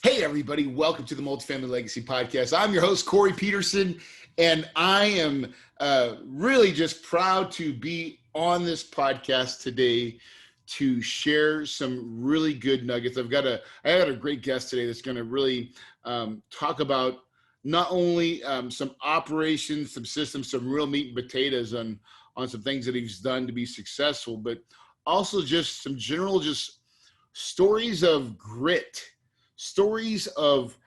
Hey, everybody. Welcome to the Multifamily Legacy Podcast. I'm your host, Corey Peterson, and I am really just proud to be on this podcast today to share some really good nuggets. I had a great guest today that's going to really talk about not only some operations, some systems, some real meat and potatoes on some things that he's done to be successful, but also just some general just stories of grit, stories of,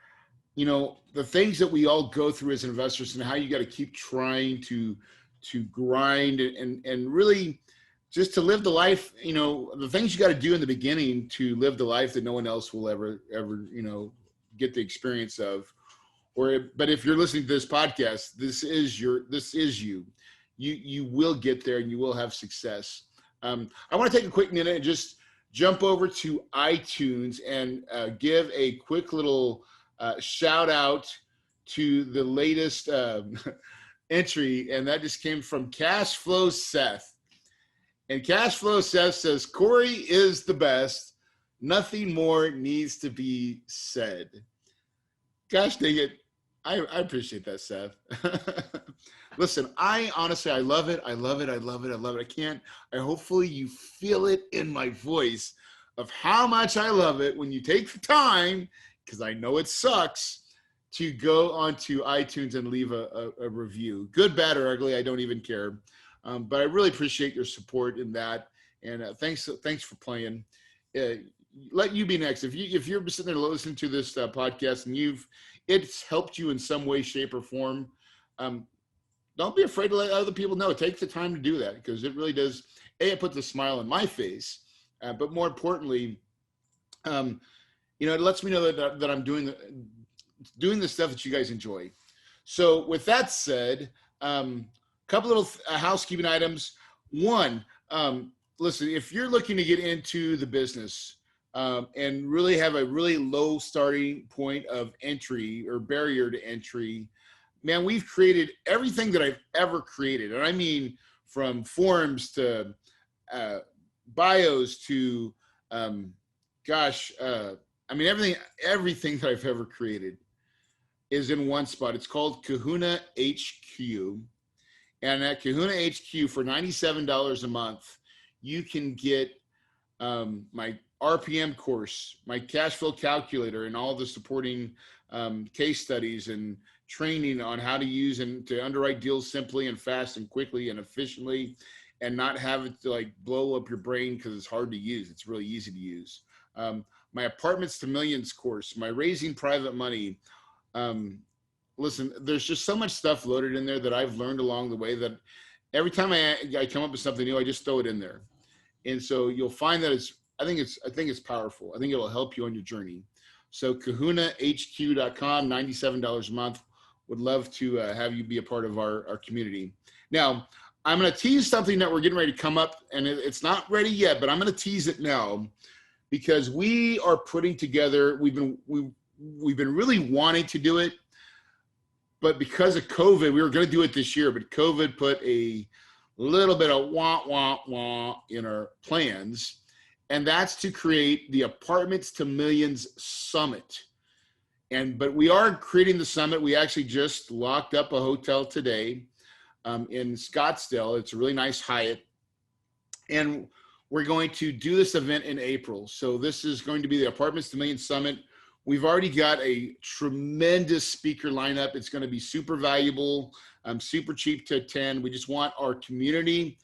the things that we all go through as investors and how you got to keep trying to grind and really just to live the life, the things you got to do in the beginning to live the life that no one else will ever, get the experience of. But if you're listening to this podcast, this is you. You will get there and you will have success. I want to take a quick minute and just jump over to iTunes and give a quick little shout out to the latest entry, and that just came from Cashflow Seth. And Cashflow Seth says, Corey is the best. Nothing more needs to be said. Gosh dang it. I appreciate that, Seth. Listen, I love it. I love it. I love it. I love it. Hopefully you feel it in my voice of how much I love it when you take the time, because I know it sucks, to go onto iTunes and leave a review. Good, bad, or ugly, I don't even care. But I really appreciate your support in that. And thanks for playing. Let you be next. If you're sitting there listening to this podcast and it's helped you in some way, shape, or form, don't be afraid to let other people know. Take the time to do that, because it really does. It puts a smile on my face, but more importantly, it lets me know that I'm doing the stuff that you guys enjoy. So with that said, couple little housekeeping items. One, listen, if you're looking to get into the business and really have a really low starting point of entry or barrier to entry, man, we've created everything that I've ever created. And I mean, from forms to bios to, everything that I've ever created is in one spot. It's called Kahuna HQ. And at Kahuna HQ for $97 a month, you can get my RPM course, my cash flow calculator, and all the supporting case studies and training on how to use and to underwrite deals simply and fast and quickly and efficiently, and not have it to blow up your brain because it's hard to use. It's really easy to use. My Apartments to Millions course, my Raising Private Money. Listen, there's just so much stuff loaded in there that I've learned along the way that every time I come up with something new, I just throw it in there. And so you'll find that I think it's powerful. I think it'll help you on your journey. So kahunahq.com, $97 a month. Would love to have you be a part of our community. Now, I'm going to tease something that we're getting ready to come up, and it's not ready yet, but I'm going to tease it now because we are putting together. We've been really wanting to do it, but because of COVID, we were going to do it this year, but COVID put a little bit of wah in our plans, and that's to create the Apartments to Millions Summit. But we are creating the summit. We actually just locked up a hotel today in Scottsdale. It's a really nice Hyatt. And we're going to do this event in April. So this is going to be the Apartments to Millions Summit. We've already got a tremendous speaker lineup. It's going to be super valuable, super cheap to attend. We just want our community,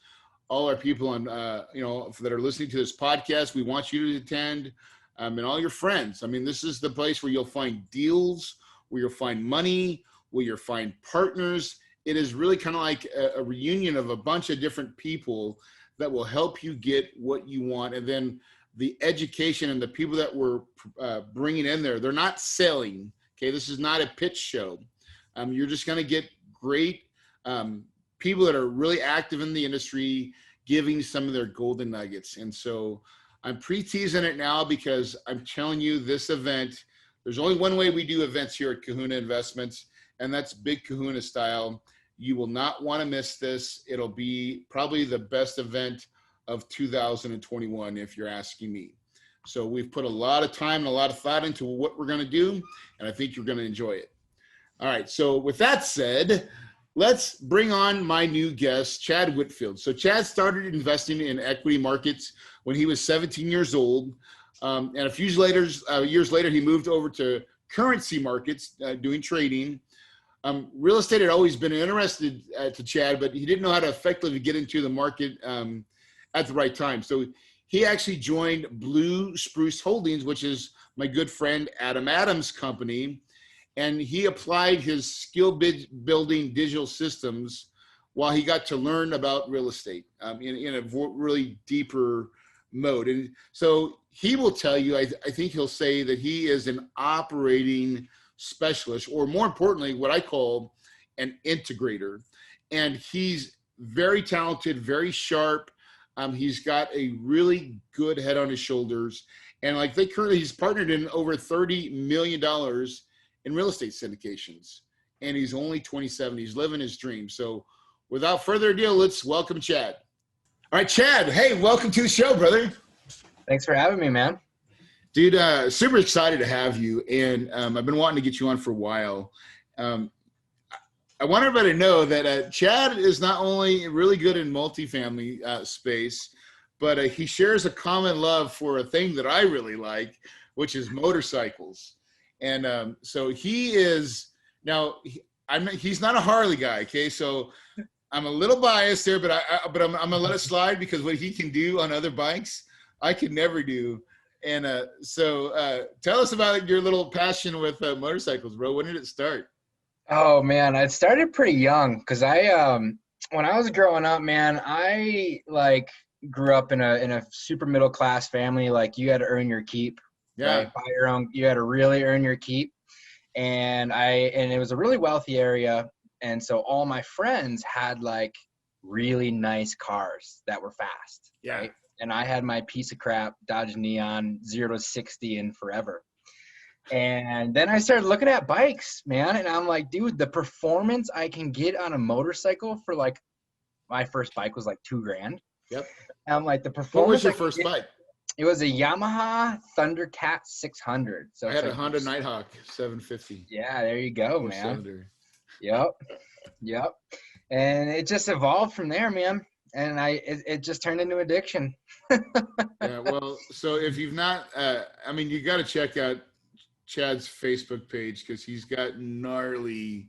all our people on, that are listening to this podcast. We want you to attend. And all your friends. I mean, this is the place where you'll find deals, where you'll find money, where you'll find partners. It is really kind of like a reunion of a bunch of different people that will help you get what you want. And then the education and the people that we're bringing in there, they're not selling. Okay, this is not a pitch show. You're just going to get great people that are really active in the industry, giving some of their golden nuggets. And so I'm pre-teasing it now because I'm telling you this event, there's only one way we do events here at Kahuna Investments, and that's Big Kahuna style. You will not want to miss this. It'll be probably the best event of 2021, if you're asking me. So we've put a lot of time and a lot of thought into what we're going to do, and I think you're going to enjoy it. All right. So with that said, let's bring on my new guest, Chad Wittfeldt. So Chad started investing in equity markets when he was 17 years old. And a few years later, he moved over to currency markets, doing trading. Real estate had always been interested to Chad, but he didn't know how to effectively get into the market at the right time. So he actually joined BlueSpruce Holdings, which is my good friend Adam Adams' company. And he applied his skill building digital systems while he got to learn about real estate in a really deeper mode. And so he will tell you, I think he'll say that he is an operating specialist, or more importantly, what I call an integrator. And he's very talented, very sharp. He's got a really good head on his shoulders. And like he's partnered in over $30 million in real estate syndications. And he's only 27. He's living his dream. So without further ado, let's welcome Chad. All right, Chad. Hey, welcome to the show, brother. Thanks for having me, man. Dude, super excited to have you. And I've been wanting to get you on for a while. I want everybody to know that Chad is not only really good in multifamily space, but he shares a common love for a thing that I really like, which is motorcycles. And so he is now. He's not a Harley guy, okay? So I'm a little biased there, but I'm gonna let it slide because what he can do on other bikes, I could never do. And so tell us about your little passion with motorcycles, bro. When did it start? Oh man, I started pretty young because when I was growing up, man, I grew up in a super middle class family. Like you had to earn your keep. Yeah. Right? Buy your own. You had to really earn your keep. And it was a really wealthy area. And so all my friends had like really nice cars that were fast. Yeah. Right? And I had my piece of crap Dodge Neon 0 to 60 in forever. And then I started looking at bikes, man. And I'm like, dude, the performance I can get on a motorcycle for like, my first bike was like $2,000. Yep. And I'm like, the performance. What was your first bike? It was a Yamaha Thundercat 600. So I had a Honda Nighthawk 750. Yeah, there you go, man. Cylinder. Yep. And it just evolved from there, man. And it just turned into addiction. Yeah, well, so if you've not, you got to check out Chad's Facebook page because he's got you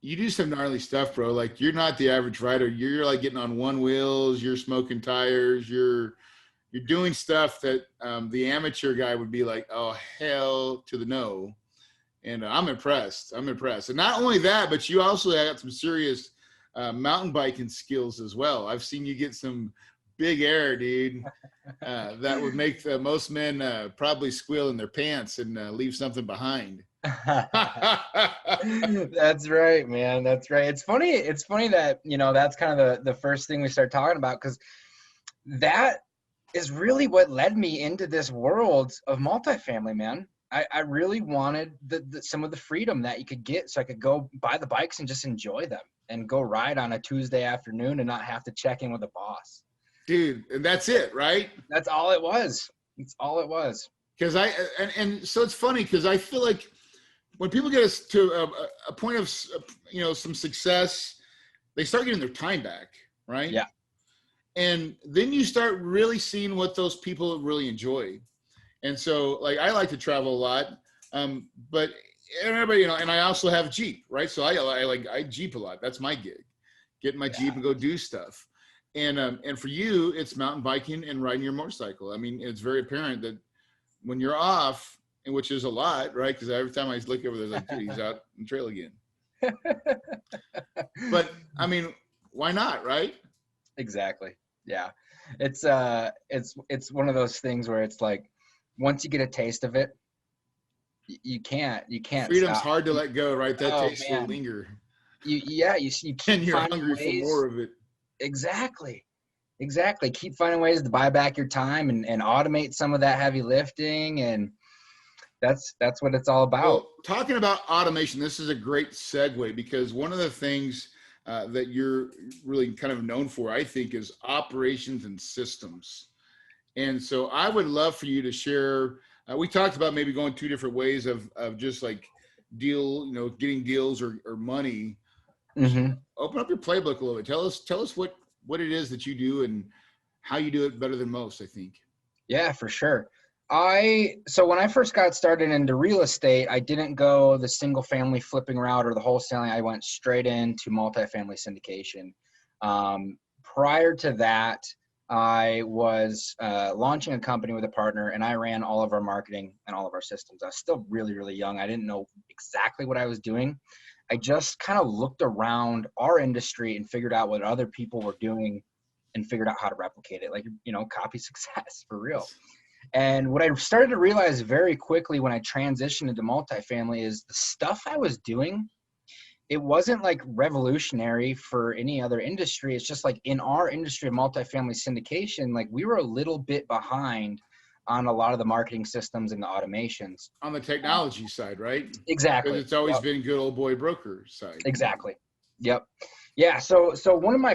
do some gnarly stuff, bro. Like you're not the average rider. You're like getting on one wheels, you're smoking tires, you're doing stuff that the amateur guy would be like, oh, hell to the no. And I'm impressed. And not only that, but you also got some serious mountain biking skills as well. I've seen you get some big air, dude, that would make most men probably squeal in their pants and leave something behind. That's right, man. That's right. It's funny that, that's kind of the first thing we start talking about, because that is really what led me into this world of multifamily, man. I really wanted some of the freedom that you could get so I could go buy the bikes and just enjoy them and go ride on a Tuesday afternoon and not have to check in with the boss. Dude, and that's it, right? That's all it was. It's all it was. Because and so it's funny because I feel like when people get us to a point of, some success, they start getting their time back, right? Yeah. And then you start really seeing what those people really enjoy. And so, like, I like to travel a lot, but everybody, and I also have Jeep, right? So I Jeep a lot. That's my gig, get my Jeep and go do stuff. And for you, it's mountain biking and riding your motorcycle. I mean, it's very apparent that when you're off, and which is a lot, right? Because every time I look over there, like, dude, he's out on the trail again. But I mean, why not, right? Exactly. Yeah. It's one of those things where it's like, once you get a taste of it, you can't Freedom's stop. hard to let go, right? That taste will linger. You keep and you're hungry for more of it. Exactly. Keep finding ways to buy back your time and automate some of that heavy lifting, and that's what it's all about. Well, talking about automation, this is a great segue because one of the things that you're really kind of known for, I think, is operations and systems. And so I would love for you to share. We talked about maybe going two different ways of just like getting deals or money. Mm-hmm. Open up your playbook a little bit. Tell us what it is that you do and how you do it better than most, I think. Yeah, for sure. So when I first got started into real estate, I didn't go the single family flipping route or the wholesaling. I went straight into multifamily syndication. Prior to that, I was launching a company with a partner, and I ran all of our marketing and all of our systems. I was still really, really young. I didn't know exactly what I was doing. I just kind of looked around our industry and figured out what other people were doing and figured out how to replicate it. Like, copy success for real. And what I started to realize very quickly when I transitioned into multifamily is the stuff I was doing, it wasn't like revolutionary for any other industry. It's just like in our industry of multifamily syndication, like we were a little bit behind on a lot of the marketing systems and the automations. On the technology side, right? Exactly. Because it's always been good old boy broker side. Exactly. Yep. Yeah. So one of my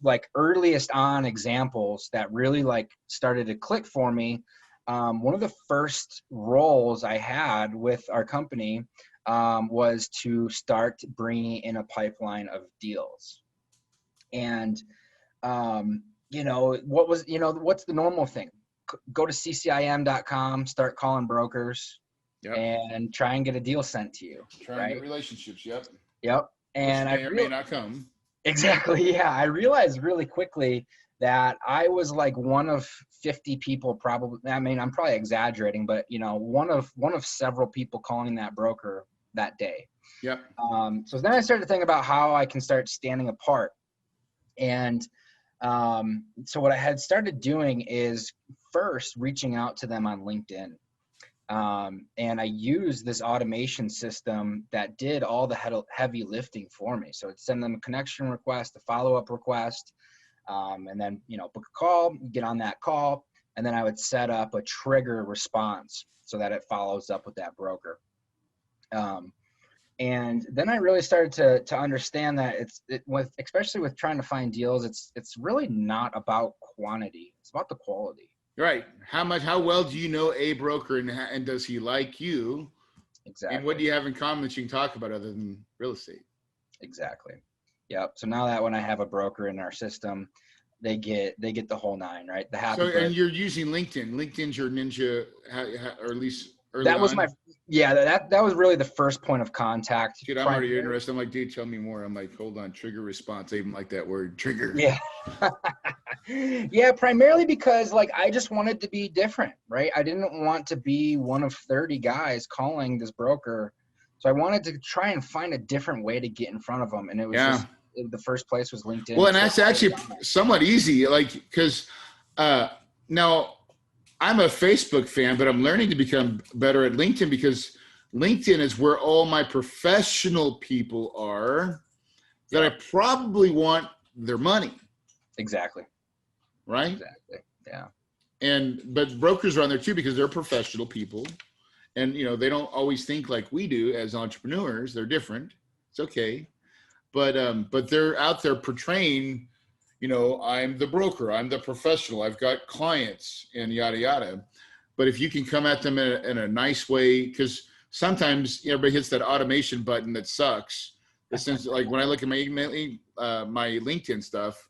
like earliest on examples that really like started to click for me, one of the first roles I had with our company was to start bringing in a pipeline of deals. And what's the normal thing? Go to ccim.com, start calling brokers, and try and get a deal sent to you. Try and get relationships. Yep. And I may not come. Exactly. Yeah. I realized really quickly that I was like one of 50 people probably. I mean, I'm probably exaggerating, but one of several people calling that broker that day. Yep. So then I started to think about how I can start standing apart. And so what I had started doing is first reaching out to them on LinkedIn. And I used this automation system that did all the heavy lifting for me. So it'd send them a connection request, a follow-up request, and then, book a call, get on that call, and then I would set up a trigger response so that it follows up with that broker. And then I really started to understand that especially with trying to find deals, it's really not about quantity. It's about the quality. Right. How well do you know a broker and does he like you? Exactly. And what do you have in common that you can talk about other than real estate? Exactly. Yep. So now that when I have a broker in our system, they get the whole nine, right? The happy. And you're using LinkedIn. LinkedIn's your ninja, or at least early that was on. That was really the first point of contact. Dude, I'm already interested. I'm like, dude, tell me more. I'm like, hold on, trigger response. I even like that word, trigger. Yeah. Yeah, primarily because like I just wanted to be different, right? I didn't want to be one of 30 guys calling this broker. So I wanted to try and find a different way to get in front of them. And it was just the first place was LinkedIn. Well, and that's actually somewhat easy, like, because now I'm a Facebook fan, but I'm learning to become better at LinkedIn because LinkedIn is where all my professional people are that I probably want their money. Exactly. Right? Exactly. Yeah. But brokers are on there too because they're professional people. And, they don't always think like we do as entrepreneurs. They're different. It's okay. But they're out there portraying, I'm the broker, I'm the professional, I've got clients and yada, yada. But if you can come at them in a nice way, because sometimes everybody hits that automation button that sucks. Since like when I look at my LinkedIn stuff,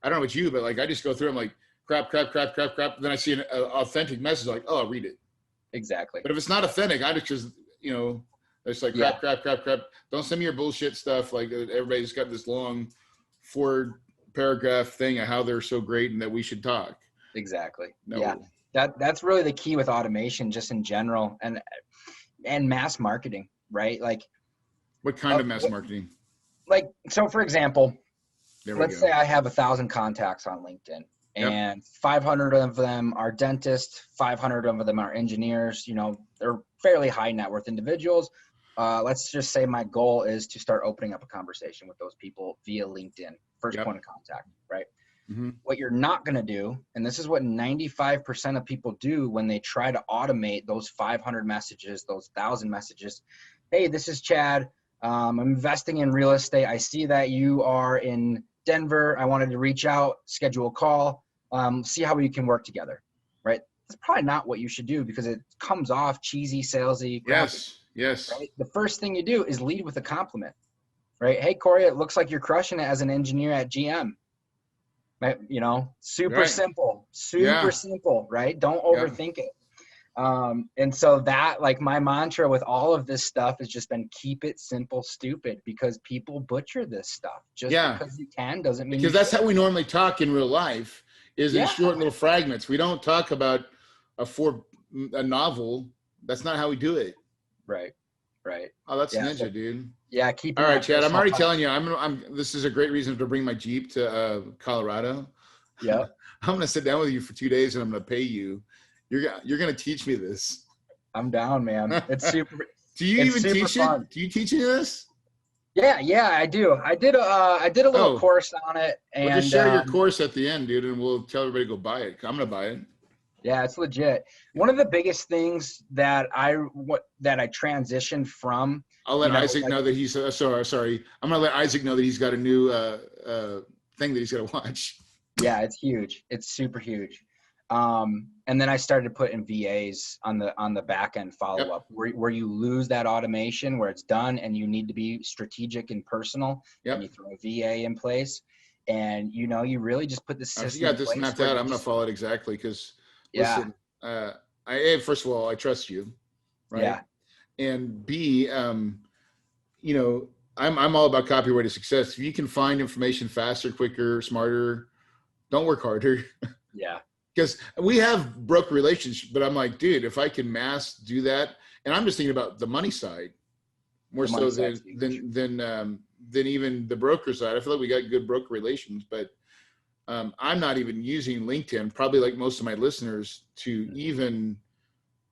I don't know about you, but like I just go through, I'm like, crap. Then I see an authentic message, like, oh, I'll read it. Exactly. But if it's not authentic, I just, it's like crap. Don't send me your bullshit stuff. Like everybody's got this long 4-paragraph thing of how they're so great and that we should talk. Exactly. No. Yeah. That's really the key with automation, just in general, and mass marketing, right? Like, what kind of mass marketing? Like, so for example, let's say I have 1,000 contacts on LinkedIn. And 500 of them are dentists, 500 of them are engineers. They're fairly high net worth individuals. Let's just say my goal is to start opening up a conversation with those people via LinkedIn, first point of contact, right? Mm-hmm. What you're not going to do, and this is what 95% of people do when they try to automate those 500 messages, those 1,000 messages. Hey, this is Chad. I'm investing in real estate. I see that you are in Denver. I wanted to reach out, schedule a call. See how we can work together, right? That's probably not what you should do because it comes off cheesy, salesy, crappy, Yes. right? The first thing you do is lead with a compliment, right? Hey, Corey, it looks like you're crushing it as an engineer at GM. Right? You know, super Right. simple, Yeah. right? Don't Yeah. overthink it. And so that, like, my mantra with all of this stuff has just been keep it simple, stupid, because people butcher this stuff. Just Yeah. because you can doesn't mean Because you that's should. how we normally talk in real life, is in Yeah. short little fragments. We don't talk about a novel. That's not how we do it. Right. Oh, that's Yeah. ninja, So, dude. yeah. Keeping All right, that Chad. I'm personal already touch. telling you, this is a great reason to bring my Jeep to Colorado. Yep. I'm going to sit down with you for 2 days and I'm going to pay you. You're going to teach me this. I'm down, man. It's super. Do you It's even super teach fun. it? Do you teach any of this? Yeah, I do. I did a little course on it, and Well, just share your course at the end, dude, and we'll tell everybody to go buy it. I'm going to buy it. yeah, it's legit. One of the biggest things that I transitioned from. I'll let Isaac know that he's sorry. I'm going to let Isaac know that he's got a new thing that he's got to watch. Yeah, it's huge. It's super huge. And then I started putting VAs on the back end follow up, where you lose that automation, where it's done and you need to be strategic and personal. And you throw a VA in place, and you really just put the system. If you got this mapped out, I'm going to follow it exactly because listen, first of all, I trust you, right? Yeah. And B, I'm all about copyrighted success. If you can find information faster, quicker, smarter, don't work harder. Yeah. Because we have broker relationships, but I'm like, dude, if I can mass do that, and I'm just thinking about the money side more so than even the broker side. I feel like we got good broker relations, but I'm not even using LinkedIn, probably like most of my listeners, to even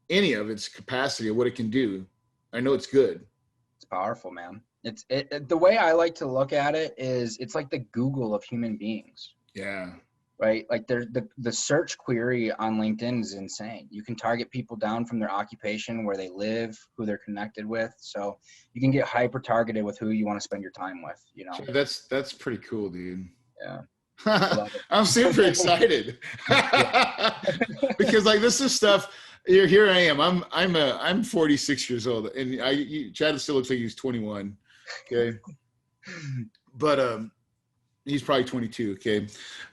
any of its capacity of what it can do. I know it's good. It's powerful, man. The way I like to look at it is it's like the Google of human beings. Yeah. Right? Like the search query on LinkedIn is insane. You can target people down from their occupation, where they live, who they're connected with. So you can get hyper targeted with who you want to spend your time with, That's pretty cool, dude. Yeah. I'm super excited. Because like this is stuff. Here I am. I'm 46 years old, and Chad still looks like he's 21. Okay. But he's probably 22, okay?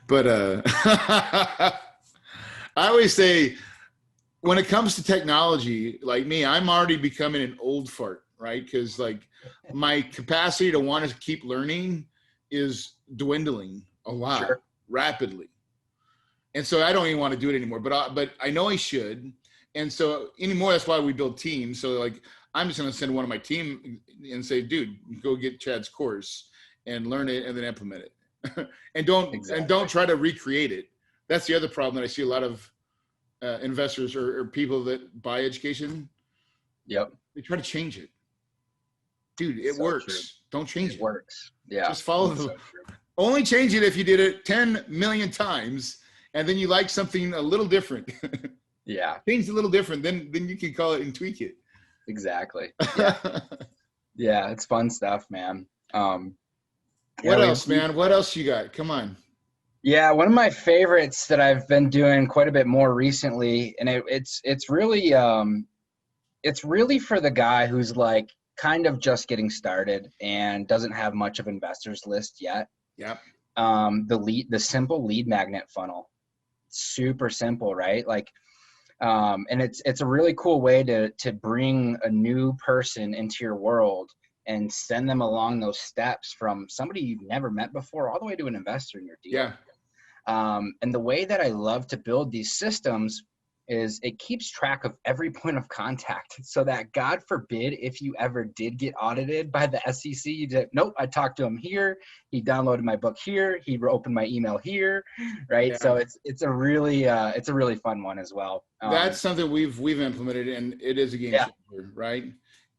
But I always say, when it comes to technology, like me, I'm already becoming an old fart, right? Because like my capacity to want to keep learning is dwindling a lot, rapidly. And so I don't even want to do it anymore, but I know I should. And so anymore, that's why we build teams. So like, I'm just going to send one of my team and say, dude, go get Chad's course and learn it and then implement it. and don't try to recreate it. That's the other problem that I see a lot of investors or people that buy education. Yep. They try to change it. Dude, it works. True. Don't change it. It works. Yeah. Just follow only change it if you did it 10 million times and then you like something a little different. Yeah. Change a little different, then you can call it and tweak it. Exactly. Yeah. Yeah, it's fun stuff, man. What else, man? What else you got? Come on. Yeah, one of my favorites that I've been doing quite a bit more recently, and it's really for the guy who's like kind of just getting started and doesn't have much of investors list yet. Yep. The simple lead magnet funnel. Super simple, right? Like, and it's a really cool way to bring a new person into your world and send them along those steps from somebody you've never met before all the way to an investor in your deal. Yeah. And the way that I love to build these systems is it keeps track of every point of contact, so that God forbid if you ever did get audited by the SEC, you did, nope, I talked to him here, he downloaded my book here, he opened my email here, right? Yeah. So it's a really fun one as well. That's something we've implemented, and it is a game changer, right?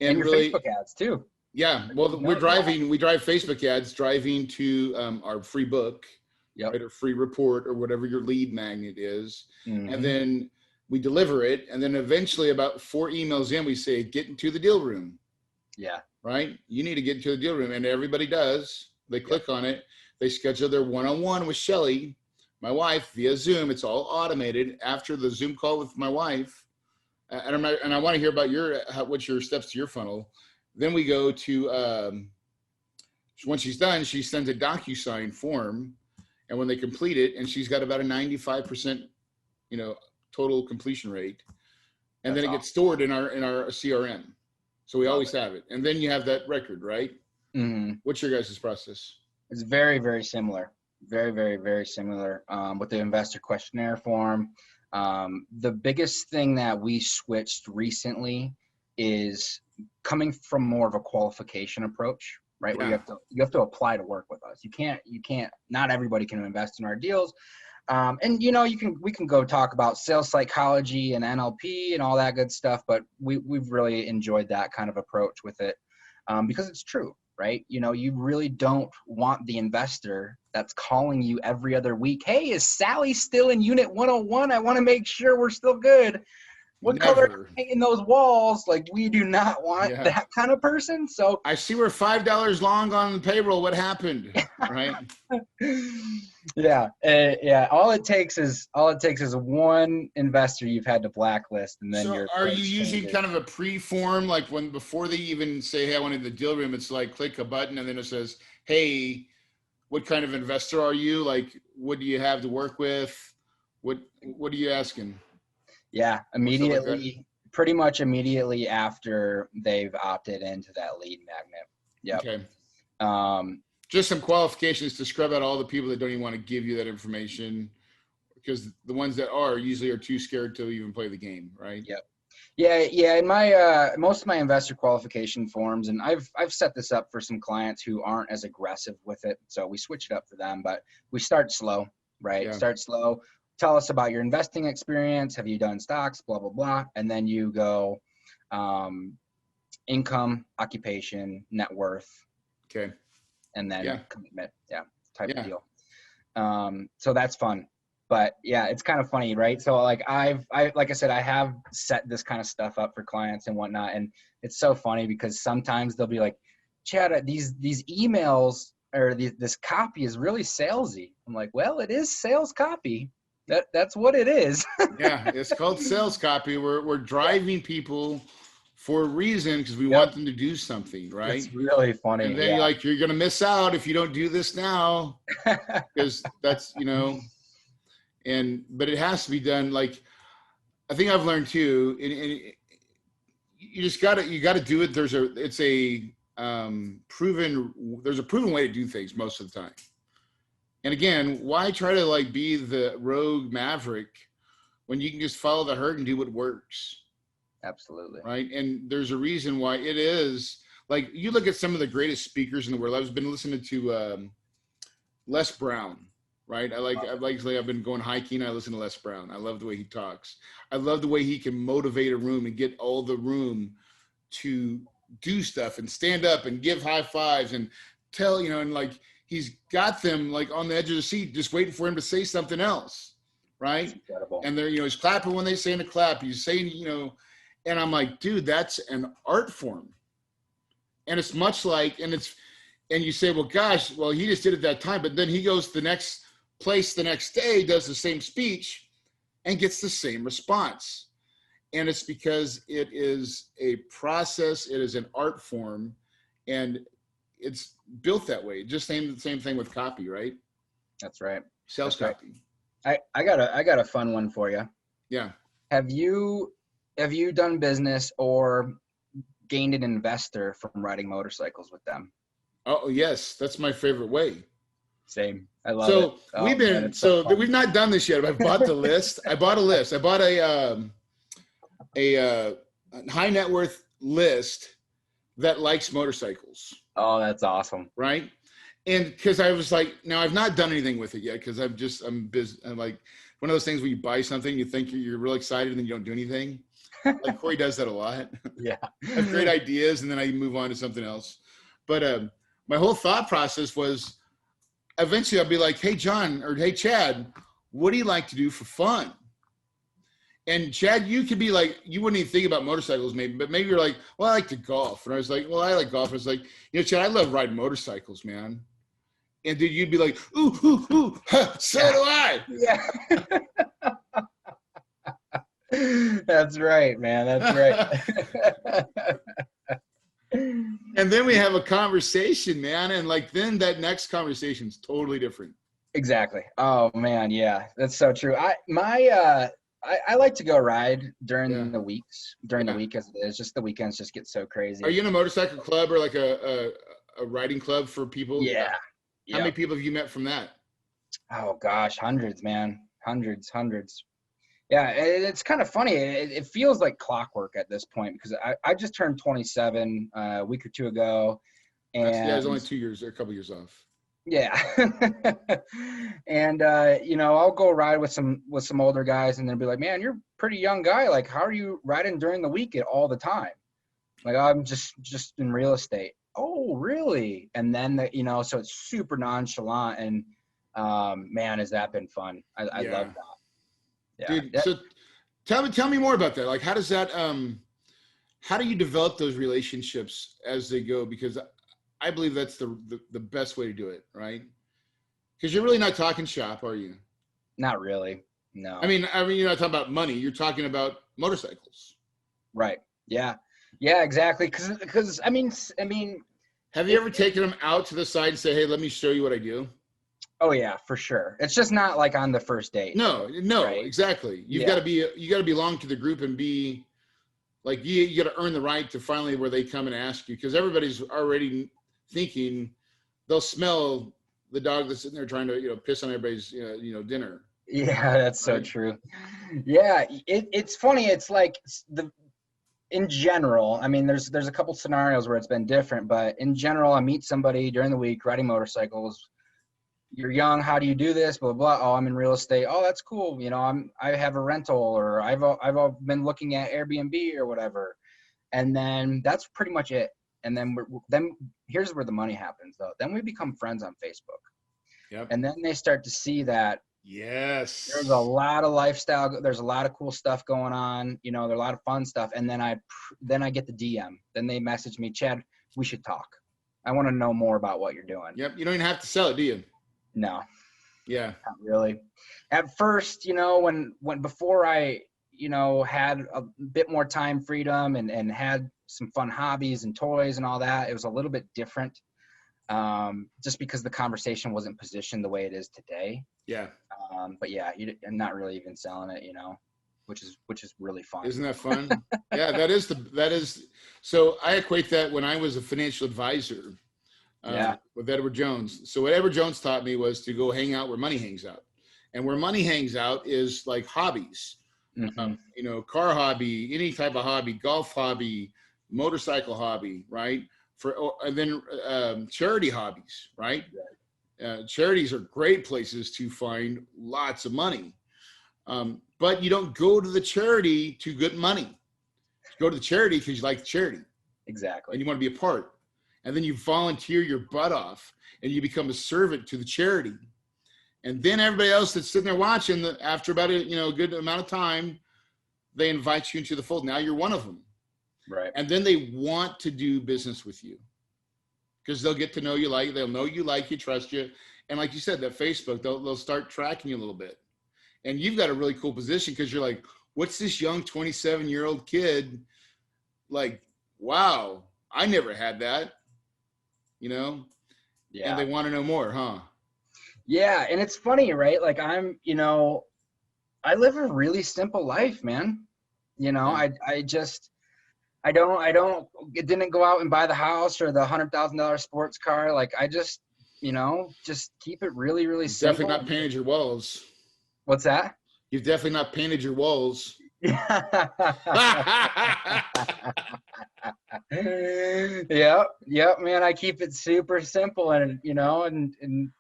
And your really, Facebook ads too. Yeah, well, we drive Facebook ads driving to our free book, right, or free report, or whatever your lead magnet is, and then we deliver it, and then eventually about 4 emails in, we say, get into the deal room. Yeah. Right? You need to get into the deal room, and everybody does. They click on it. They schedule their one-on-one with Shelly, my wife via Zoom. It's all automated. After the Zoom call with my wife, and I want to hear about what's your steps to your funnel. Then we go to, once she's done, she sends a DocuSign form, and when they complete it, and she's got about a 95%, total completion rate, and then it gets stored in our CRM. So we always have it, and then you have that record, right? Mm-hmm. What's your guys' process? It's very, very similar. Very, very, very similar with the investor questionnaire form. The biggest thing that we switched recently is coming from more of a qualification approach, right? Yeah. Where you have to apply to work with us. You can't, not everybody can invest in our deals. And we can go talk about sales psychology and NLP and all that good stuff, but we've really enjoyed that kind of approach with it because it's true, right? You really don't want the investor that's calling you every other week. Hey, is Sally still in unit 101? I want to make sure we're still good. What color are painting those walls? Like, we do not want that kind of person. So I see we're $5 long on the payroll. What happened? Right? Yeah. All it takes is one investor you've had to blacklist, and then so are you using kind of a pre-form, like before they even say, hey, I wanted the deal room, it's like click a button and then it says, hey, what kind of investor are you? Like, what do you have to work with? What are you asking? Yeah, immediately, pretty much immediately after they've opted into that lead magnet. Yeah. Okay. Just some qualifications to scrub out all the people that don't even want to give you that information, because the ones that usually are too scared to even play the game, right? Yep. Yeah. In my most of my investor qualification forms, and I've set this up for some clients who aren't as aggressive with it, so we switch it up for them. But we start slow, right? Yeah. Start slow. Tell us about your investing experience. Have you done stocks? Blah, blah, blah. And then you go income, occupation, net worth. Okay. And then commitment. Yeah. Type of deal. So that's fun. But yeah, it's kind of funny, right? So like like I said, I have set this kind of stuff up for clients and whatnot. And it's so funny because sometimes they'll be like, Chad, these emails or this copy is really salesy. I'm like, well, it is sales copy. That's what it is. Yeah, it's called sales copy. We're driving people for a reason because we want them to do something, right? It's really funny. And then you're going to miss out if you don't do this now, because that's, but it has to be done. Like, I think I've learned too, and you just got to do it. There's a proven way to do things most of the time. And again, why try to be the rogue maverick when you can just follow the herd and do what works? Absolutely. Right. And there's a reason why it is. Like, you look at some of the greatest speakers in the world. I've been listening to Les Brown, right? I've been going hiking. I listen to Les Brown. I love the way he talks. I love the way he can motivate a room and get all the room to do stuff and stand up and give high fives and tell, and he's got them on the edge of the seat, just waiting for him to say something else, right? That's incredible. And they're, he's clapping when they say to clap. He's saying, and I'm like, dude, that's an art form. And it's much like, and you say, well, gosh, he just did it that time. But then he goes to the next place the next day, does the same speech, and gets the same response. And it's because it is a process. It is an art form. And it's built that way. Just the same thing with copy, right? That's right. Sales copy. Right. I got a fun one for you. Yeah. Have you done business or gained an investor from riding motorcycles with them? Oh yes, that's my favorite way. Same. I love it. We've not done this yet. I've bought the list. I bought a list. I bought a high net worth list that likes motorcycles. Oh, that's awesome. Right. And because I was like, now I've not done anything with it yet because I'm busy. I'm like one of those things where you buy something, you think you're real excited and then you don't do anything. Like Corey does that a lot. Yeah. I have great ideas and then I move on to something else. But my whole thought process was eventually I'll be like, hey, John, or hey, Chad, what do you like to do for fun? And Chad, you could be like, you wouldn't even think about motorcycles maybe, but maybe you're like, well, I like to golf. And I was like, well, I like golf. I was like, Chad, I love riding motorcycles, man. And dude, you'd be like, ooh, ooh, ooh, huh, so do I. Yeah. That's right, man. That's right. And then we have a conversation, man. And like, then that next conversation is totally different. Exactly. Oh man, yeah, that's so true. I like to go ride during the weeks, during the week as it is. Just the weekends just get so crazy. Are you in a motorcycle club or like a riding club for people? Yeah. How many people have you met from that? Oh gosh, hundreds, man. Hundreds. Yeah, it's kind of funny. It feels like clockwork at this point because I just turned 27 a week or two ago. And yeah, it's only 2 years or a couple years off. Yeah. And I'll go ride with some older guys and they'll be like, man, you're a pretty young guy. Like, how are you riding during the week all the time? Like, I'm just in real estate. Oh, really? And then so it's super nonchalant and man, has that been fun. I love that. Yeah. Dude, so tell me more about that. Like, how does that how do you develop those relationships as they go? Because I believe that's the best way to do it, right? Because you're really not talking shop, are you? Not really. No. I mean, you're not talking about money. You're talking about motorcycles. Right. Yeah. Yeah. Exactly. Because I mean. Have you ever taken them out to the side and say, "Hey, let me show you what I do"? Oh yeah, for sure. It's just not like on the first date. No, right? Exactly. You got to belong to the group and be like you got to earn the right to finally where they come and ask you, because everybody's already thinking they'll smell the dog that's sitting there trying to piss on everybody's dinner. Yeah, that's so true. Yeah, it's funny. It's like in general, I mean, there's a couple scenarios where it's been different, but in general, I meet somebody during the week riding motorcycles. You're young. How do you do this? Blah, blah, blah. Oh, I'm in real estate. Oh, that's cool. I have a rental, or I've been looking at Airbnb or whatever. And then that's pretty much it. And then here's where the money happens though. Then we become friends on Facebook. Yep. And then they start to see that yes, there's a lot of lifestyle. There's a lot of cool stuff going on. There's a lot of fun stuff. And then I get the DM. Then they message me, Chad, we should talk. I want to know more about what you're doing. Yep. You don't even have to sell it, do you? No. Yeah. Not really. At first, when before I, had a bit more time freedom and had some fun hobbies and toys and all that, it was a little bit different. Just because the conversation wasn't positioned the way it is today. Yeah. But yeah, I'm not really even selling it, which is really fun. Isn't that fun? Yeah, that is. So I equate that when I was a financial advisor with Edward Jones. So what Edward Jones taught me was to go hang out where money hangs out. And where money hangs out is like hobbies, car hobby, any type of hobby, golf hobby, motorcycle hobby, right? And then charity hobbies, right? Charities are great places to find lots of money. But you don't go to the charity to get money. You go to the charity because you like the charity. Exactly. And you want to be a part. And then you volunteer your butt off and you become a servant to the charity. And then everybody else that's sitting there watching, after about a good amount of time, they invite you into the fold. Now you're one of them. Right. And then they want to do business with you because they'll get to know you, they'll know you, like you, trust you. And like you said, that Facebook, they'll start tracking you a little bit. And you've got a really cool position because you're like, what's this young 27-year-old kid? Like, wow, I never had that, Yeah. And they want to know more, huh? Yeah. And it's funny, right? Like I live a really simple life, man. It didn't go out and buy the house or the $100,000 sports car. Like I just keep it really, really simple. Definitely not painted your walls. What's that? You've definitely not painted your walls. Yep, man. I keep it super simple and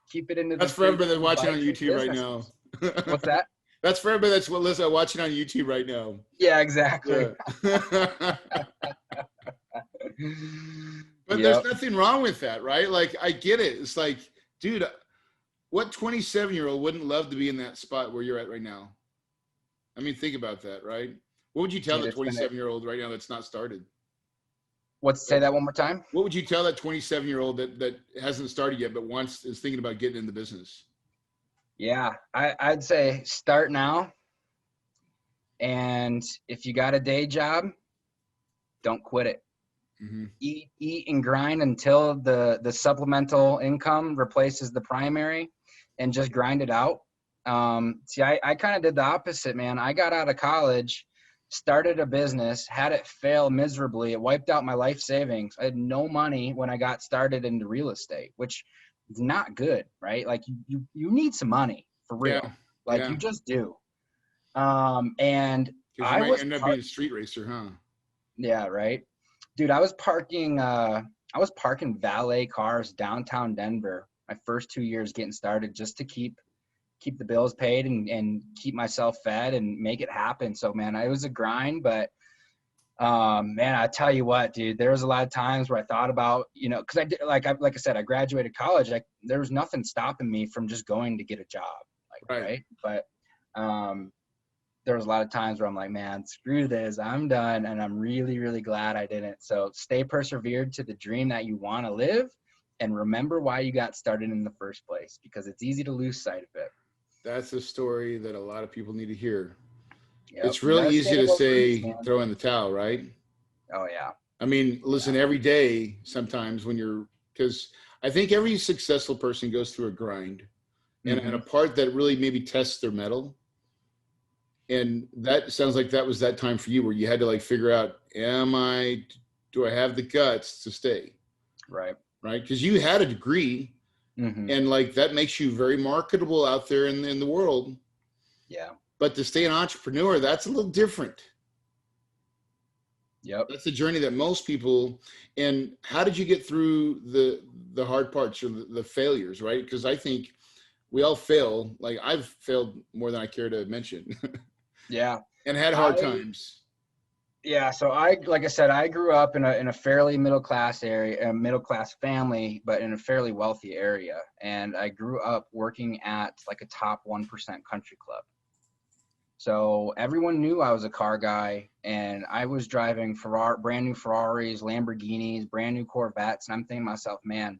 keep it into. That's for everybody that's watching on YouTube right now. What's that? That's for everybody that's watching on YouTube right now. Yeah, exactly. Yeah. But there's nothing wrong with that, right? Like, I get it. It's like, dude, what 27-year-old wouldn't love to be in that spot where you're at right now? I mean, think about that, right? What would you tell the 27-year-old right now that's not started? Say that one more time. What would you tell that 27-year-old that hasn't started yet, but is thinking about getting in the business? Yeah, I'd say start now. And if you got a day job, don't quit it. Mm-hmm. Eat and grind until the supplemental income replaces the primary, and just grind it out. See, I kind of did the opposite, man. I got out of college, started a business, had it fail miserably. It wiped out my life savings. I had no money when I got started into real estate, which is not good, right? Like you need some money for real. You just do. And because you might end up being a street racer, huh? Yeah, right. Dude, I was parking valet cars downtown Denver my first 2 years getting started, just to keep the bills paid and keep myself fed and make it happen. So, man, it was a grind, but man, I tell you what, dude, there was a lot of times where I thought about, because I did, like I said, I graduated college. There was nothing stopping me from just going to get a job, right? But there was a lot of times where I'm like, man, screw this, I'm done, and I'm really, really glad I didn't. So stay persevered to the dream that you want to live, and remember why you got started in the first place, because it's easy to lose sight of it. That's a story that a lot of people need to hear. Yep. It's really easy to say throw in the towel, right? Oh, yeah. I mean, listen, every day sometimes because I think every successful person goes through a grind and a part that really maybe tests their mettle. And that sounds like that was that time for you where you had to figure out, do I have the guts to stay? Right. Right. Because you had a degree and that makes you very marketable out there in the world. Yeah. But to stay an entrepreneur, that's a little different. Yep. That's the journey that most people, and how did you get through the hard parts or the failures, right? Because I think we all fail. Like I've failed more than I care to mention. Yeah. And had hard times. Yeah. So like I said, I grew up in a fairly middle-class area, a middle-class family, but in a fairly wealthy area. And I grew up working at a top 1% country club. So everyone knew I was a car guy, and I was driving brand new Ferraris, Lamborghinis, brand new Corvettes. And I'm thinking to myself, man,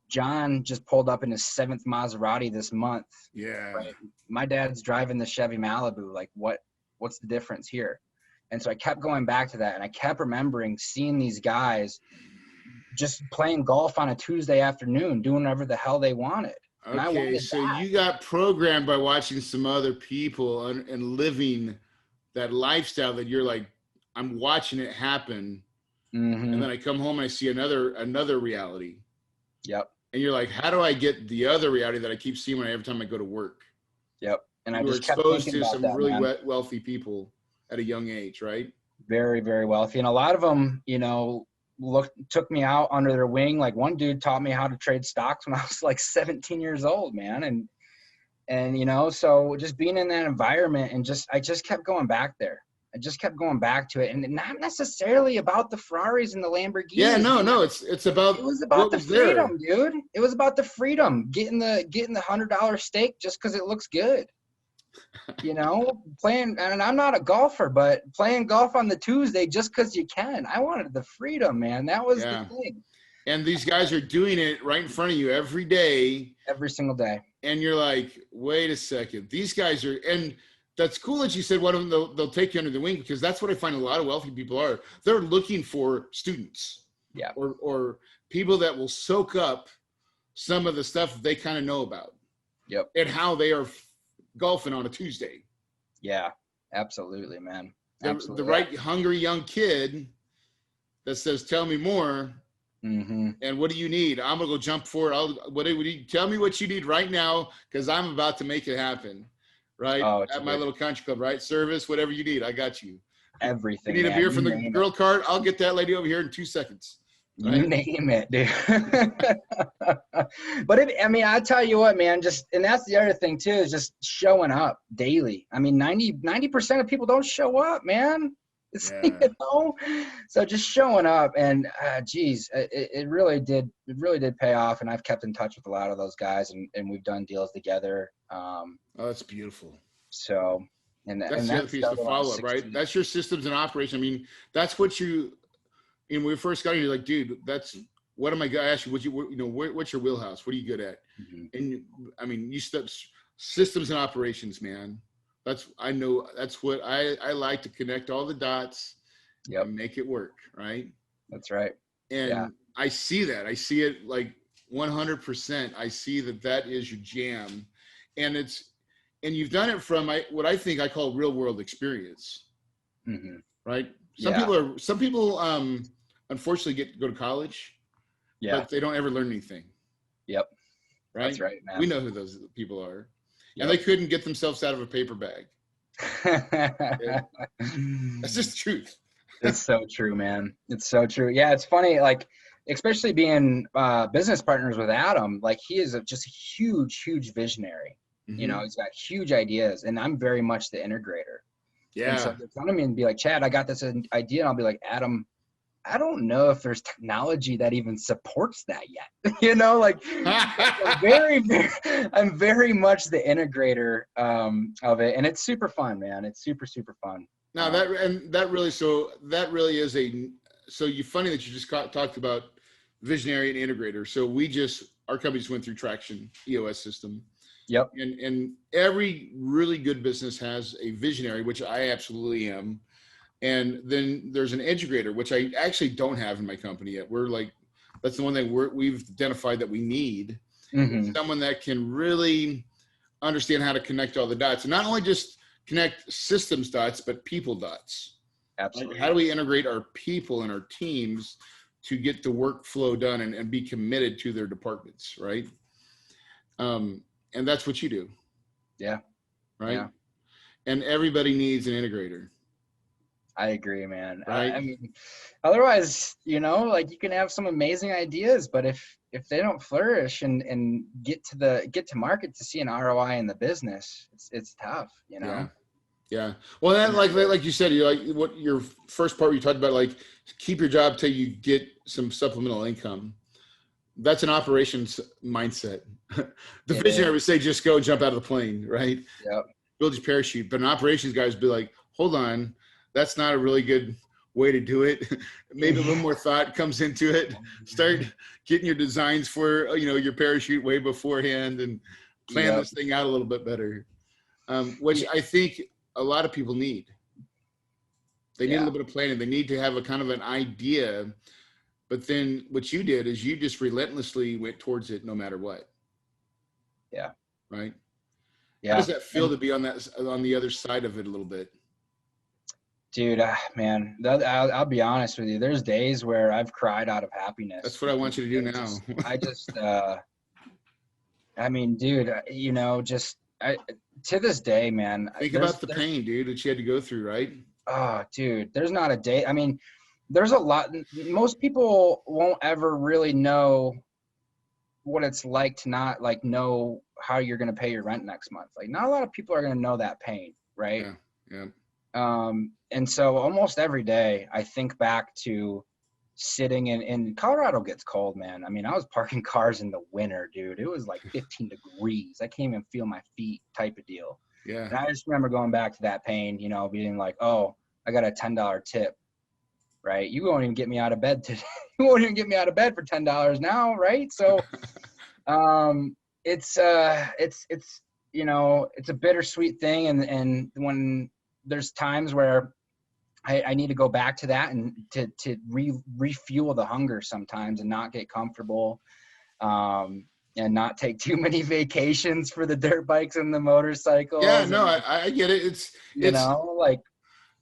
John just pulled up in his 7th Maserati this month. Yeah. Right? My dad's driving the Chevy Malibu. What's the difference here? And so I kept going back to that, and I kept remembering seeing these guys just playing golf on a Tuesday afternoon, doing whatever the hell they wanted. Okay, so you got programmed by watching some other people and living that lifestyle that you're like, I'm watching it happen. And then I come home and I see another reality. Yep. And you're like, how do I get the other reality that I keep seeing every time I go to work? Yep. And I you just kept exposed to some that, really wealthy people at a young age, right? Very, very wealthy. And a lot of them, took me out under their wing. Like one dude taught me how to trade stocks when I was 17 years old, man. And so just being in that environment and I just kept going back there. I just kept going back to it, and not necessarily about the Ferraris and the Lamborghinis. Yeah, no, it was about the freedom, dude. It was about the freedom, getting the $100 steak just because it looks good. Playing, and I'm not a golfer, but playing golf on the Tuesday just because you can. I wanted the freedom, man. That was the thing. And these guys are doing it right in front of you every day. Every single day. And you're like, wait a second. These guys are, and that's cool that you said one of them, they'll take you under the wing, because that's what I find a lot of wealthy people are. They're looking for students. Yeah. Or people that will soak up some of the stuff they kind of know about. Yep. And how they are golfing on a Tuesday. Yeah, absolutely, man. The right hungry young kid that says, tell me more. And what do you need? I'm going to go jump for it. Tell me what you need right now, because I'm about to make it happen. Right? At my little country club, right? Service, whatever you need. I got you. Everything. You need a beer from the girl cart? I'll get that lady over here in 2 seconds. Right? You name it, dude. But I tell you what, man, and that's the other thing too, is just showing up daily. 90% of people don't show up, man. So just showing up, and it really did pay off, and I've kept in touch with a lot of those guys, and we've done deals together. That's beautiful. So, that's the other piece to follow up, right? That's your systems and operation. That's what And when we first got here, you're like, dude, what am I going to ask you? What's your wheelhouse? What are you good at? And I mean, you steps systems and operations, man. That's what I like, to connect all the dots and make it work. Right. That's right. And I see that. I see it like 100%. I see that is your jam, and you've done it from what I think I call real world experience. Right. Some people unfortunately go to college, but they don't ever learn anything. Yep. Right. That's right, man. We know who those people are. And they couldn't get themselves out of a paper bag. That's just the truth. It's so true, man. It's so true. Yeah, it's funny, like, especially being business partners with Adam, like, he is just a huge, huge visionary. You know, he's got huge ideas, and I'm very much the integrator. Yeah. And so they'll come to me and be like, Chad, I got this idea. And I'll be like, Adam, I don't know if there's technology that even supports that yet. You know, like, I'm very much the integrator of it. And it's super fun, man. It's super, super fun. Now that really is you funny that you just talked about visionary and integrator. So our company just went through Traction EOS system. Yep. And every really good business has a visionary, which I absolutely am. And then there's an integrator, which I actually don't have in my company yet. That's the one that we've identified that we need. Someone that can really understand how to connect all the dots, and not only just connect systems dots, but people dots. Absolutely. Like, how do we integrate our people and our teams to get the workflow done and be committed to their departments, right? And that's what you do. Yeah. Right. Yeah. And everybody needs an integrator. I agree, man. Right? I mean, otherwise, you know, like, you can have some amazing ideas, but if they don't flourish and get to market to see an ROI in the business, it's tough, you know? Yeah. Well, that, like you said, what your first part you talked about, like, keep your job till you get some supplemental income. That's an operations mindset. The visionary would say, just go jump out of the plane, right? Yep. Build your parachute. But an operations guy would be like, hold on, that's not a really good way to do it. Maybe a little more thought comes into it. Start getting your designs for, your parachute way beforehand, and plan this thing out a little bit better. Which I think a lot of people need. They need a little bit of planning. They need to have a kind of an idea, but then what you did is you just relentlessly went towards it no matter what. Yeah. Right. Yeah. How does that feel to be on the other side of it a little bit? Dude, man, I'll be honest with you. There's days where I've cried out of happiness. That's what I want you to do now. I mean, dude, to this day, man. Think about the pain, dude, that you had to go through, right? Oh, dude, there's not a day. I mean, there's a lot. Most people won't ever really know what it's like to not know how you're going to pay your rent next month. Like, not a lot of people are going to know that pain, right? Yeah. And so almost every day I think back to sitting in Colorado gets cold, man. I mean, I was parking cars in the winter, dude. It was like 15 degrees. I can't even feel my feet type of deal. Yeah. And I just remember going back to that pain, being like, oh, I got a $10 tip, right? You won't even get me out of bed today. You won't even get me out of bed for $10 now, right? So it's a bittersweet thing. And when there's times where I need to go back to that and to refuel the hunger sometimes, and not get comfortable, and not take too many vacations for the dirt bikes and the motorcycles. Yeah, no, I get it.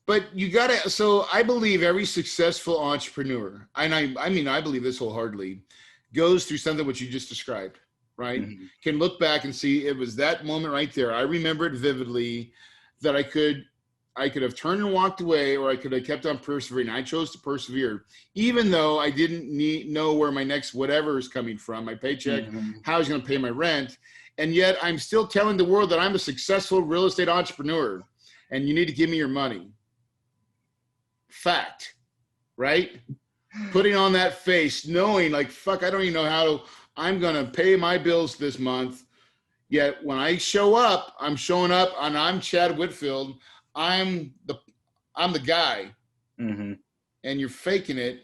But you gotta, so I believe every successful entrepreneur, and I believe this wholeheartedly, goes through something which you just described, right? Mm-hmm. Can look back and see it was that moment right there. I remember it vividly, that I could have turned and walked away, or I could have kept on persevering. I chose to persevere, even though I didn't know where my next whatever is coming from, my paycheck, how I was going to pay my rent. And yet I'm still telling the world that I'm a successful real estate entrepreneur, and you need to give me your money. Fact, right? Putting on that face, knowing like, fuck, I don't even know how I'm going to pay my bills this month. Yet when I show up, I'm showing up, and I'm Chad Wittfeldt. I'm the guy, and you're faking it,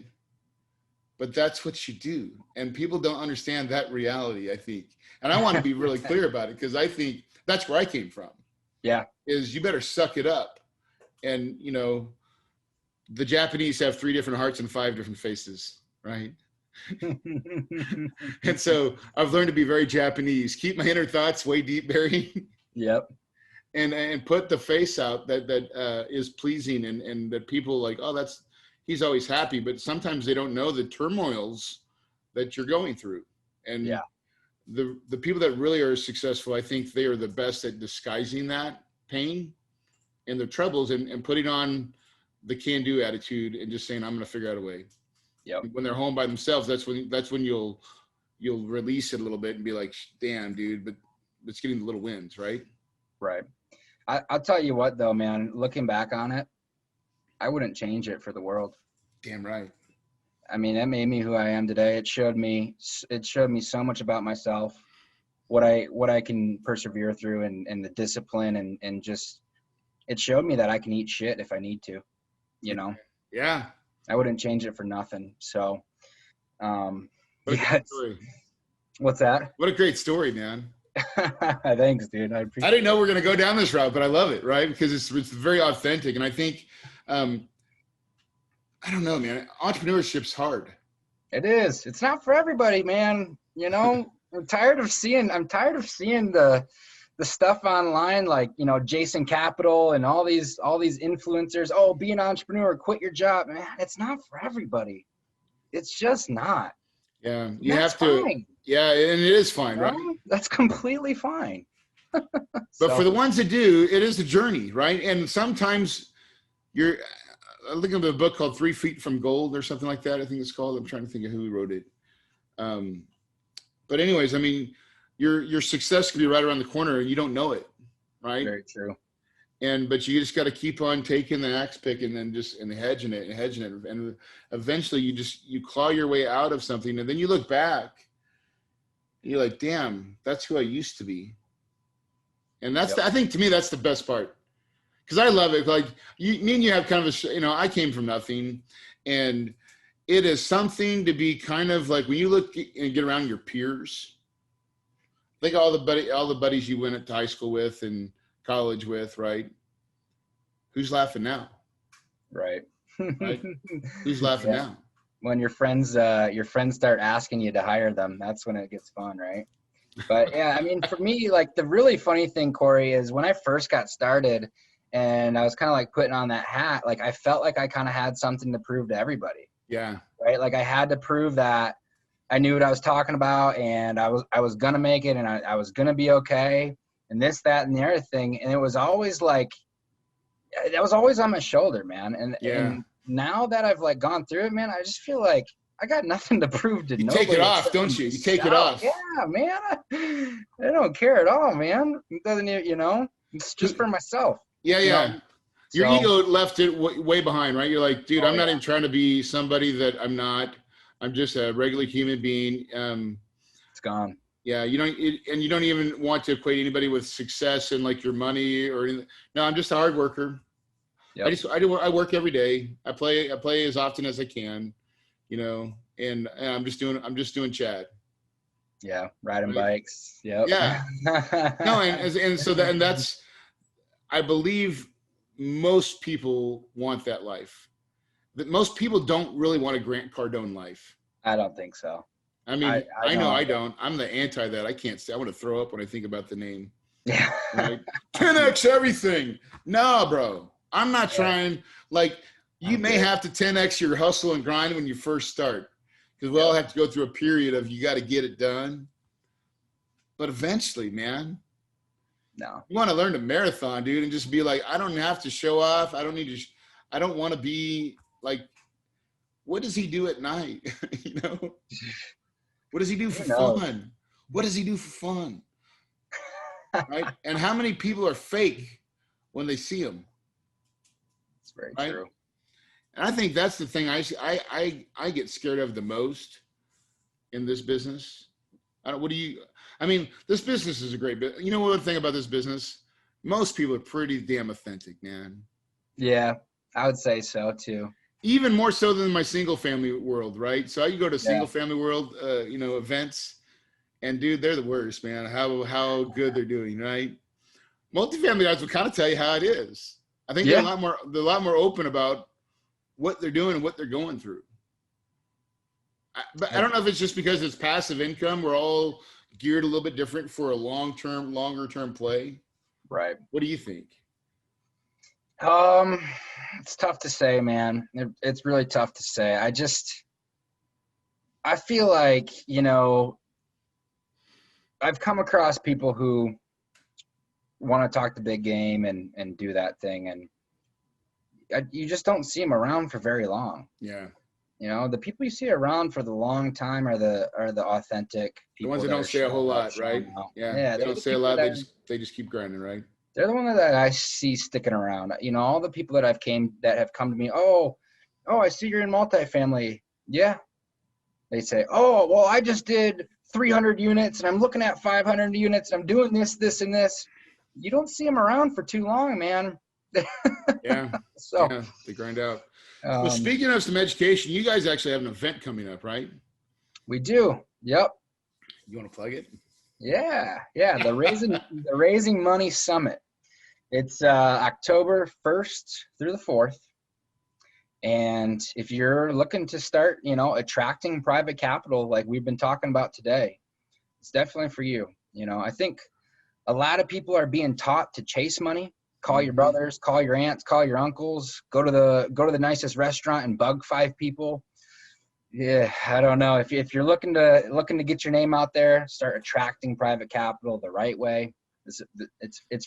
but that's what you do. And people don't understand that reality, I think. And I want to be really clear about it, because I think that's where I came from. Yeah. Is you better suck it up. And, you know, the Japanese have 3 different hearts and 5 different faces, right? And so I've learned to be very Japanese. Keep my inner thoughts way deep, Barry. Yep. And put the face out that is pleasing, and that people like, oh, he's always happy. But sometimes they don't know the turmoils that you're going through. And yeah. The people that really are successful, I think they are the best at disguising that pain and their troubles, and putting on the can-do attitude and just saying, I'm going to figure out a way. Yep. When they're home by themselves, that's when you'll release it a little bit and be like, damn, dude, but it's getting the little wins, right? Right. I'll tell you what, though, man, looking back on it, I wouldn't change it for the world. Damn right. I mean, it made me who I am today. It showed me so much about myself, what I can persevere through, and the discipline, and just, it showed me that I can eat shit if I need to, you know? Yeah. I wouldn't change it for nothing. So, What a great story. What's that? What a great story, man. Thanks, dude. I didn't know we were going to go down this route, but I love it, right? Because it's very authentic. And I think, I don't know, man, entrepreneurship's hard. It is. It's not for everybody, man. You know, I'm tired of seeing the stuff online, like, you know, Jason Capital and all these influencers. Oh, be an entrepreneur, quit your job. Man, it's not for everybody. It's just not. Yeah, you have to. Fine. Yeah, and it is fine, right? That's completely fine. But for the ones that do, it is a journey, right? And sometimes I'm looking at a book called 3 Feet from Gold or something like that, I think it's called. I'm trying to think of who wrote it. But anyways, I mean, your success could be right around the corner and you don't know it, right? Very true. But you just got to keep on taking the axe pick and then and hedging it. And eventually you claw your way out of something. And then you look back, you're like, damn, that's who I used to be. And that's, I think to me, that's the best part. Cause I love it. Like me and you have kind of I came from nothing, and it is something to be kind of like, when you look and get around your peers, think all the buddies you went to high school with and college with, right? Who's laughing now? Right. Who's laughing now? When your friends start asking you to hire them, that's when it gets fun, right? But yeah, I mean, for me, like, the really funny thing, Corey, is when I first got started and I was kind of like putting on that hat, like, I felt like I kind of had something to prove to everybody. Yeah. Right. Like, I had to prove that I knew what I was talking about, and I was going to make it, and I was going to be okay, and this, that, and the other thing. And it was always like, that was always on my shoulder, man. And now that I've like gone through it, man, I just feel like I got nothing to prove to nobody. You take it off, don't you? You take it off. Yeah, man. I don't care at all, man. It doesn't, it's just for myself. Yeah, yeah. Your ego left it way behind, right? You're like, dude, I'm not even trying to be somebody that I'm not. I'm just a regular human being. It's gone. Yeah, you don't even want to equate anybody with success and like your money or anything. No, I'm just a hard worker. Yep. I work every day. I play as often as I can, and I'm just doing Chad. Yeah, riding bikes. Yep. Yeah. No, and that's, I believe most people want that life. That most people don't really want a Grant Cardone life. I don't think so. I mean, I know I don't. I'm the anti that. I can't say. I want to throw up when I think about the name. Yeah. Right? 10x everything. No, bro. I'm not trying. Like, you may have to 10x your hustle and grind when you first start, because we all have to go through a period of, you got to get it done. But eventually, man. No. You want to learn to marathon, dude, and just be like, I don't have to show off. I don't need to. I don't want to be like, what does he do at night? What does he do for fun? What does he do for fun? Right? And how many people are fake when they see him? It's very true. And I think that's the thing I get scared of the most in this business. This business is a great business. You know what the thing about this business? Most people are pretty damn authentic, man. Yeah, I would say so too. even more so than my single family world, right? So I go to single family world, events, and dude, they're the worst, man. How good they're doing, right? Multifamily guys will kind of tell you how it is. I think they're a lot more open about what they're doing and what they're going through. But I don't know if it's just because it's passive income. We're all geared a little bit different for a longer term play. Right. What do you think? It's tough to say, man. It's really tough to say. I feel like, I've come across people who want to talk the big game and do that thing. And you just don't see them around for very long. Yeah. The people you see around for the long time are the authentic people. The ones that don't say a whole lot, right? Yeah. They don't say a lot. They just keep grinding, right? They're the ones that I see sticking around. All the people that have come to me, oh, I see you're in multifamily. Yeah. They say, oh, well, I just did 300 units and I'm looking at 500 units and I'm doing this, and this. You don't see them around for too long, man. Yeah. So they grind out. Well, speaking of some education, you guys actually have an event coming up, right? We do. Yep. You want to plug it? Yeah. The Raising Money Summit. It's October 1st through the 4th. And if you're looking to start, attracting private capital like we've been talking about today, it's definitely for you. I think a lot of people are being taught to chase money. Call your brothers, call your aunts, call your uncles, go to the nicest restaurant and bug 5 people. Yeah, I don't know. If you're looking to get your name out there, start attracting private capital the right way, it's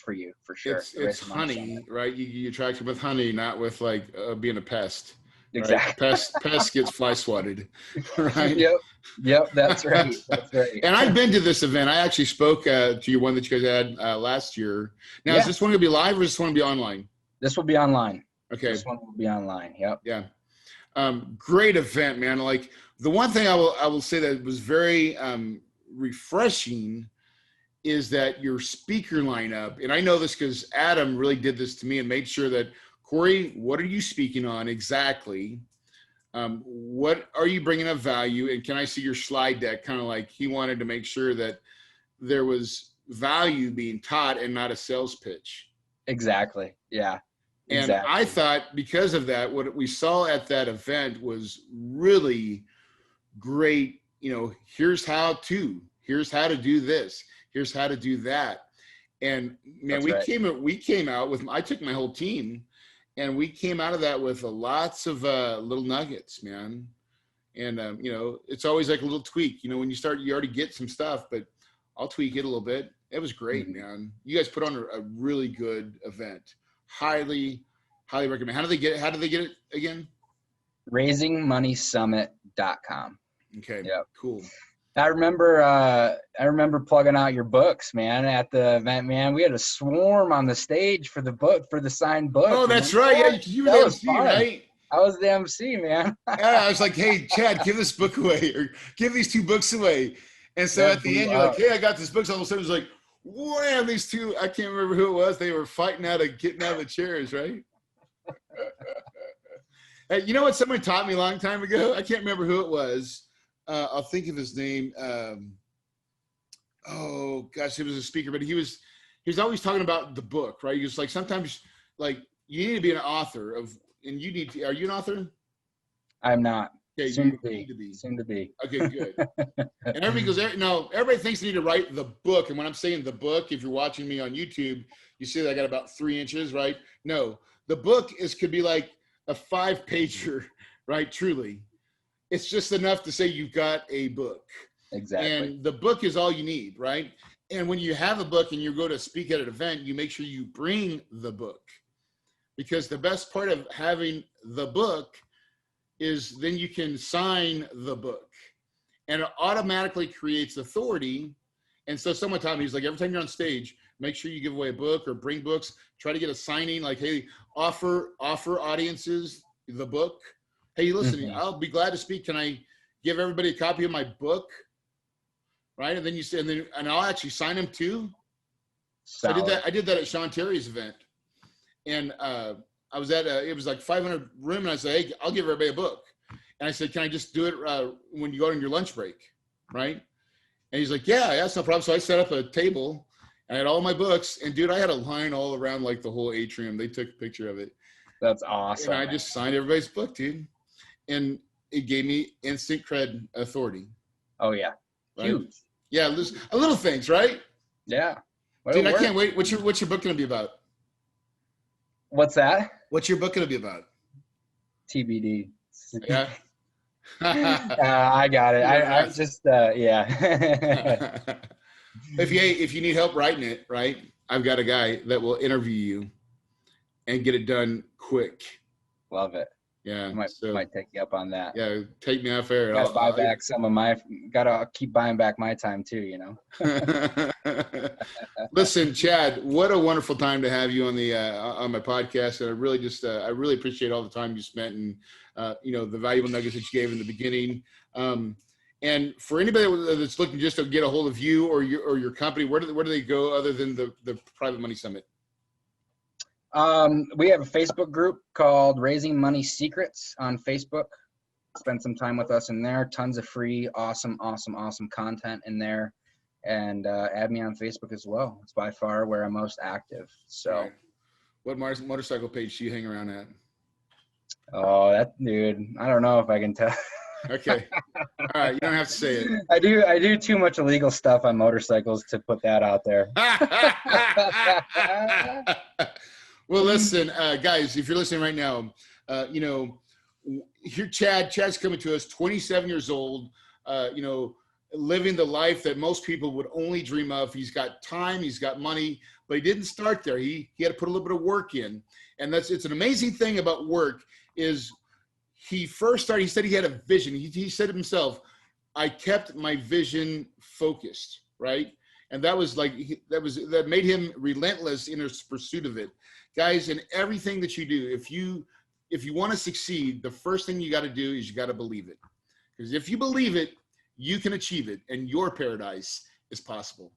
for you, for sure. It's honey, right? You attract it with honey, not with like being a pest. Exactly. Right? Pest gets fly swatted, right? Yep, that's right. That's right. And I've been to this event. I actually spoke to your one that you guys had last year. Now, is this one going to be live or is this one going to be online? This will be online. Okay. This one will be online. Yep. Yeah. Great event, man. Like the one thing I will say that was very refreshing is that your speaker lineup, and I know this because Adam really did this to me and made sure that, Corey, what are you speaking on exactly? What are you bringing of value? And can I see your slide deck? Kind of like he wanted to make sure that there was value being taught and not a sales pitch. Exactly. Yeah. And I thought because of that, what we saw at that event was really great. Here's how to do this. Here's how to do that. And man, we came out with, I took my whole team and we came out of that with lots of little nuggets, man. And, it's always like a little tweak, when you start, you already get some stuff, but I'll tweak it a little bit. It was great, man. You guys put on a really good event. Highly recommend. How do they get it again? RaisingMoneySummit.com. Okay. Yep. Cool. I remember plugging out your books, man, at the event, man. We had a swarm on the stage for the signed book. Oh, that's right. Yeah, you were the MC, right? I was the MC, man. Yeah, I was like, hey, Chad, give this book away or give these 2 books away. And so at the end, you're like, hey, I got this book. So all of a sudden, it was like, wham, these 2, I can't remember who it was. They were fighting getting out of the chairs, right? Hey, you know what someone taught me a long time ago? I can't remember who it was. I'll think of his name. Oh gosh, he was a speaker, but he was always talking about the book, right? He was like, sometimes like you need to be an author of, and are you an author? I'm not. Okay, Soon to be. Okay, good. And everybody goes, no, everybody thinks they need to write the book. And when I'm saying the book, if you're watching me on YouTube, you see that I got about 3 inches, right? No, the book could be like a 5-pager, right? Truly. It's just enough to say you've got a book. Exactly. And the book is all you need, right? And when you have a book and you go to speak at an event, you make sure you bring the book. Because the best part of having the book is then you can sign the book. And it automatically creates authority. And so someone taught me, he's like, every time you're on stage, make sure you give away a book or bring books. Try to get a signing, like, hey, offer audiences the book. Hey, listen, I'll be glad to speak. Can I give everybody a copy of my book? Right. And then you say, and I'll actually sign them too. So I did that at Sean Terry's event. And I I was at it was like 500 room, and I said, hey, I'll give everybody a book. And I said, can I just do it when you go on your lunch break, right? And he's like, yeah, that's no problem. So I set up a table. I had all my books, and dude, I had a line all around like the whole atrium. They took a picture of it. That's awesome. And I just signed everybody's book, dude. And it gave me instant cred authority. Oh yeah, right? Huge. Yeah, little things, right? Yeah. Dude, I can't wait. What's your book gonna be about? What's that? What's your book gonna be about? TBD. Yeah. I got it. I just yeah. If you need help writing it, right? I've got a guy that will interview you and get it done quick. Love it. Yeah. I might take you up on that. Yeah, take me off air. Gotta buy back some of my. Gotta keep buying back my time too. You know. Listen, Chad, what a wonderful time to have you on the on my podcast, and I really appreciate all the time you spent and the valuable nuggets that you gave in the beginning. And for anybody that's looking just to get a hold of you or your company, where do they go other than the Private Money Summit? We have a Facebook group called Raising Money Secrets on Facebook. Spend some time with us in there. Tons of free, awesome content in there. And add me on Facebook as well. It's by far where I'm most active. So, right. What motorcycle page do you hang around at? Oh, that dude, I don't know if I can tell. Okay. All right. You don't have to say it. I do too much illegal stuff on motorcycles to put that out there. Well, listen, guys, if you're listening right now, here Chad's coming to us, 27 years old, living the life that most people would only dream of. He's got time, he's got money, but he didn't start there. He had to put a little bit of work in. And it's an amazing thing about work is he first started, he said he had a vision. He said himself, I kept my vision focused, right? And that made him relentless in his pursuit of it. Guys, in everything that you do, if you want to succeed, the first thing you got to do is you got to believe it. Because if you believe it, you can achieve it, and your paradise is possible.